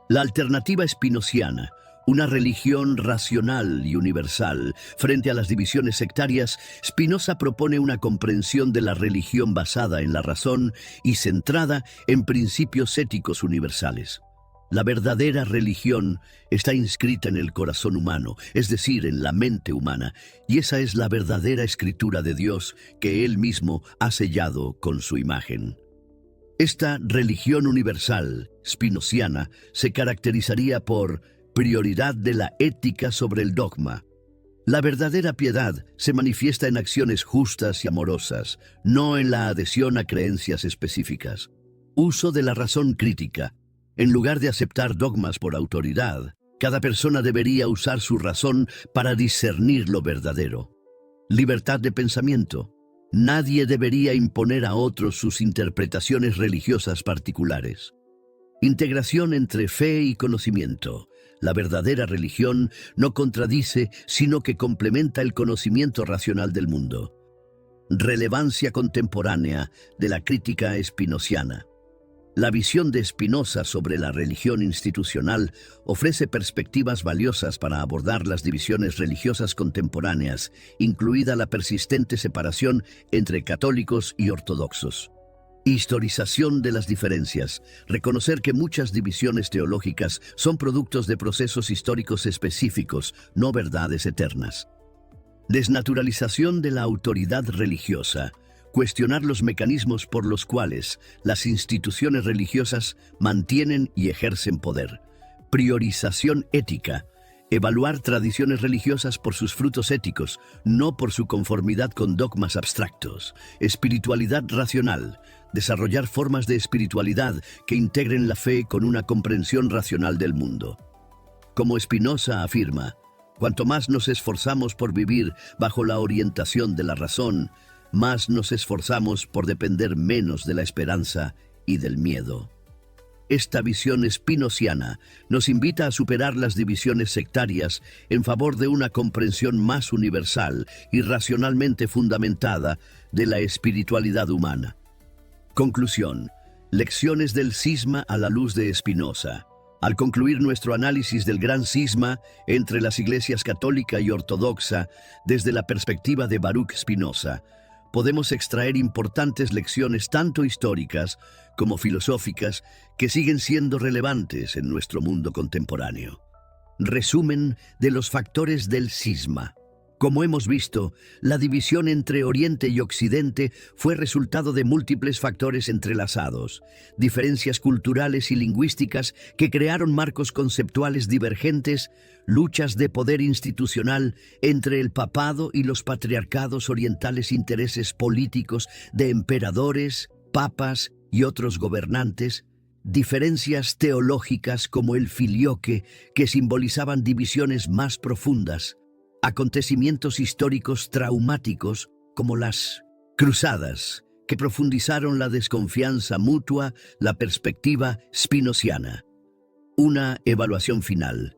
La alternativa espinociana, una religión racional y universal. Frente a las divisiones sectarias, Spinoza propone una comprensión de la religión basada en la razón y centrada en principios éticos universales. La verdadera religión está inscrita en el corazón humano, es decir, en la mente humana, y esa es la verdadera escritura de Dios que Él mismo ha sellado con su imagen. Esta religión universal, spinociana, se caracterizaría por prioridad de la ética sobre el dogma. La verdadera piedad se manifiesta en acciones justas y amorosas, no en la adhesión a creencias específicas. Uso de la razón crítica. En lugar de aceptar dogmas por autoridad, cada persona debería usar su razón para discernir lo verdadero. Libertad de pensamiento. Nadie debería imponer a otros sus interpretaciones religiosas particulares. Integración entre fe y conocimiento. La verdadera religión no contradice, sino que complementa el conocimiento racional del mundo. Relevancia contemporánea de la crítica espinociana. La visión de Spinoza sobre la religión institucional ofrece perspectivas valiosas para abordar las divisiones religiosas contemporáneas, incluida la persistente separación entre católicos y ortodoxos. Historización de las diferencias. Reconocer que muchas divisiones teológicas son productos de procesos históricos específicos, no verdades eternas. Desnaturalización de la autoridad religiosa. Cuestionar los mecanismos por los cuales las instituciones religiosas mantienen y ejercen poder. Priorización ética. Evaluar tradiciones religiosas por sus frutos éticos, no por su conformidad con dogmas abstractos. Espiritualidad racional. Desarrollar formas de espiritualidad que integren la fe con una comprensión racional del mundo. Como Spinoza afirma, cuanto más nos esforzamos por vivir bajo la orientación de la razón, más nos esforzamos por depender menos de la esperanza y del miedo. Esta visión spinociana nos invita a superar las divisiones sectarias en favor de una comprensión más universal y racionalmente fundamentada de la espiritualidad humana. Conclusión. Lecciones del cisma a la luz de Spinoza. Al concluir nuestro análisis del gran cisma entre las iglesias católica y ortodoxa desde la perspectiva de Baruch Spinoza, podemos extraer importantes lecciones tanto históricas como filosóficas que siguen siendo relevantes en nuestro mundo contemporáneo. Resumen de los factores del cisma. Como hemos visto, la división entre Oriente y Occidente fue resultado de múltiples factores entrelazados, diferencias culturales y lingüísticas que crearon marcos conceptuales divergentes, luchas de poder institucional entre el papado y los patriarcados orientales, intereses políticos de emperadores, papas y otros gobernantes, diferencias teológicas como el filioque que simbolizaban divisiones más profundas, acontecimientos históricos traumáticos como las cruzadas, que profundizaron la desconfianza mutua, la perspectiva spinociana. Una evaluación final.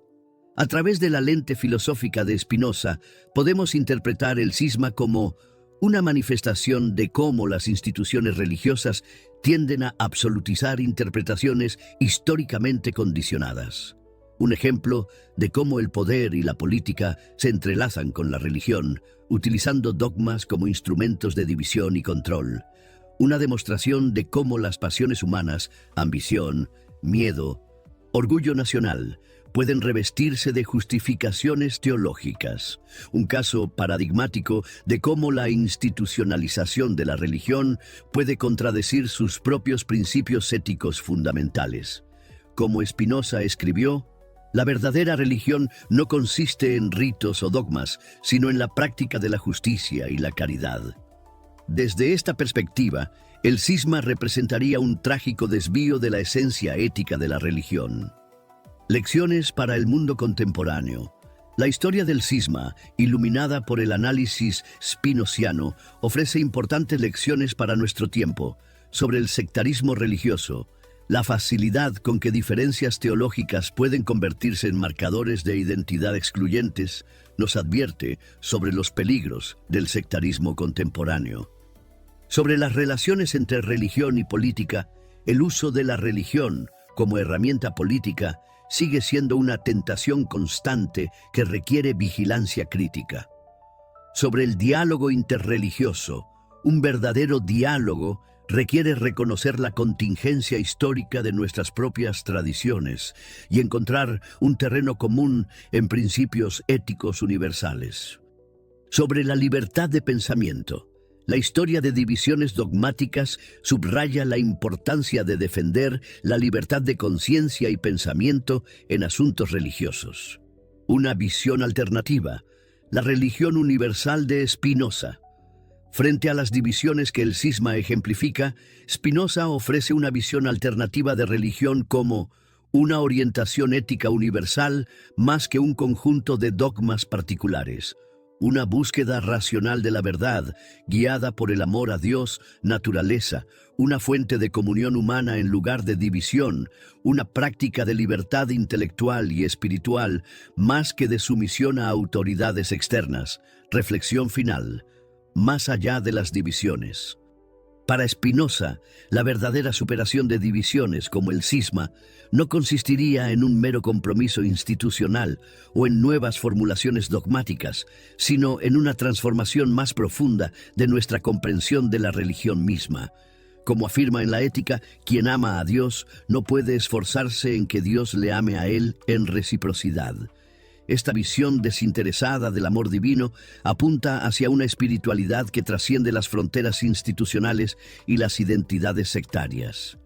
A través de la lente filosófica de Spinoza, podemos interpretar el cisma como una manifestación de cómo las instituciones religiosas tienden a absolutizar interpretaciones históricamente condicionadas. Un ejemplo de cómo el poder y la política se entrelazan con la religión, utilizando dogmas como instrumentos de división y control. Una demostración de cómo las pasiones humanas, ambición, miedo, orgullo nacional, pueden revestirse de justificaciones teológicas. Un caso paradigmático de cómo la institucionalización de la religión puede contradecir sus propios principios éticos fundamentales. Como Spinoza escribió, la verdadera religión no consiste en ritos o dogmas, sino en la práctica de la justicia y la caridad. Desde esta perspectiva, el cisma representaría un trágico desvío de la esencia ética de la religión. Lecciones para el mundo contemporáneo. La historia del cisma, iluminada por el análisis spinoziano, ofrece importantes lecciones para nuestro tiempo sobre el sectarismo religioso, la facilidad con que diferencias teológicas pueden convertirse en marcadores de identidad excluyentes, nos advierte sobre los peligros del sectarismo contemporáneo. Sobre las relaciones entre religión y política, el uso de la religión como herramienta política sigue siendo una tentación constante que requiere vigilancia crítica. Sobre el diálogo interreligioso, un verdadero diálogo requiere reconocer la contingencia histórica de nuestras propias tradiciones y encontrar un terreno común en principios éticos universales. Sobre la libertad de pensamiento, la historia de divisiones dogmáticas subraya la importancia de defender la libertad de conciencia y pensamiento en asuntos religiosos. Una visión alternativa, la religión universal de Spinoza. Frente a las divisiones que el cisma ejemplifica, Spinoza ofrece una visión alternativa de religión como una orientación ética universal más que un conjunto de dogmas particulares. Una búsqueda racional de la verdad, guiada por el amor a Dios, naturaleza, una fuente de comunión humana en lugar de división, una práctica de libertad intelectual y espiritual, más que de sumisión a autoridades externas. Reflexión final. Más allá de las divisiones. Para Spinoza, la verdadera superación de divisiones como el cisma no consistiría en un mero compromiso institucional o en nuevas formulaciones dogmáticas, sino en una transformación más profunda de nuestra comprensión de la religión misma. Como afirma en la Ética, quien ama a Dios no puede esforzarse en que Dios le ame a él en reciprocidad. Esta visión desinteresada del amor divino apunta hacia una espiritualidad que trasciende las fronteras institucionales y las identidades sectarias.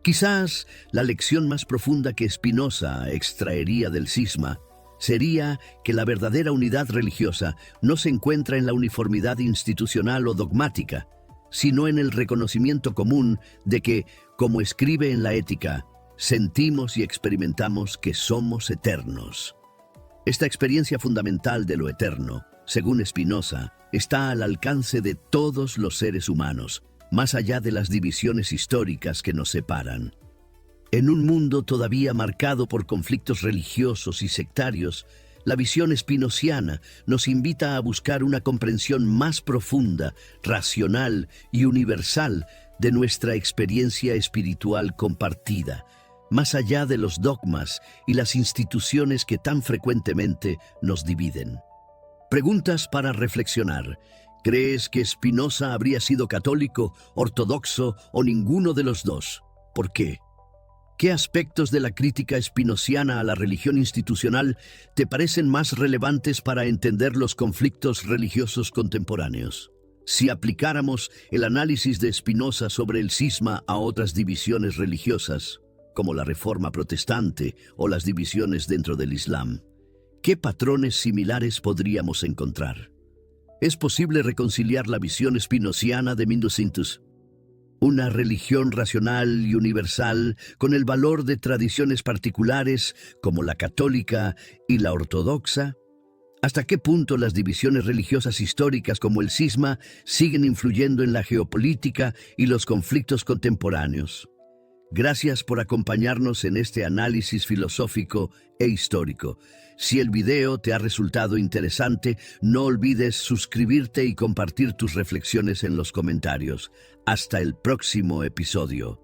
Quizás la lección más profunda que Spinoza extraería del cisma sería que la verdadera unidad religiosa no se encuentra en la uniformidad institucional o dogmática, sino en el reconocimiento común de que, como escribe en la Ética, sentimos y experimentamos que somos eternos. Esta experiencia fundamental de lo eterno, según Spinoza, está al alcance de todos los seres humanos, más allá de las divisiones históricas que nos separan. En un mundo todavía marcado por conflictos religiosos y sectarios, la visión spinoziana nos invita a buscar una comprensión más profunda, racional y universal de nuestra experiencia espiritual compartida, más allá de los dogmas y las instituciones que tan frecuentemente nos dividen. Preguntas para reflexionar. ¿Crees que Spinoza habría sido católico, ortodoxo o ninguno de los dos? ¿Por qué? ¿Qué aspectos de la crítica spinoziana a la religión institucional te parecen más relevantes para entender los conflictos religiosos contemporáneos? Si aplicáramos el análisis de Spinoza sobre el cisma a otras divisiones religiosas, como la Reforma Protestante o las divisiones dentro del Islam, ¿qué patrones similares podríamos encontrar? ¿Es posible reconciliar la visión spinoziana de Mindausintus, una religión racional y universal, con el valor de tradiciones particulares como la católica y la ortodoxa? ¿Hasta qué punto las divisiones religiosas históricas como el cisma siguen influyendo en la geopolítica y los conflictos contemporáneos? Gracias por acompañarnos en este análisis filosófico e histórico. Si el video te ha resultado interesante, no olvides suscribirte y compartir tus reflexiones en los comentarios. Hasta el próximo episodio.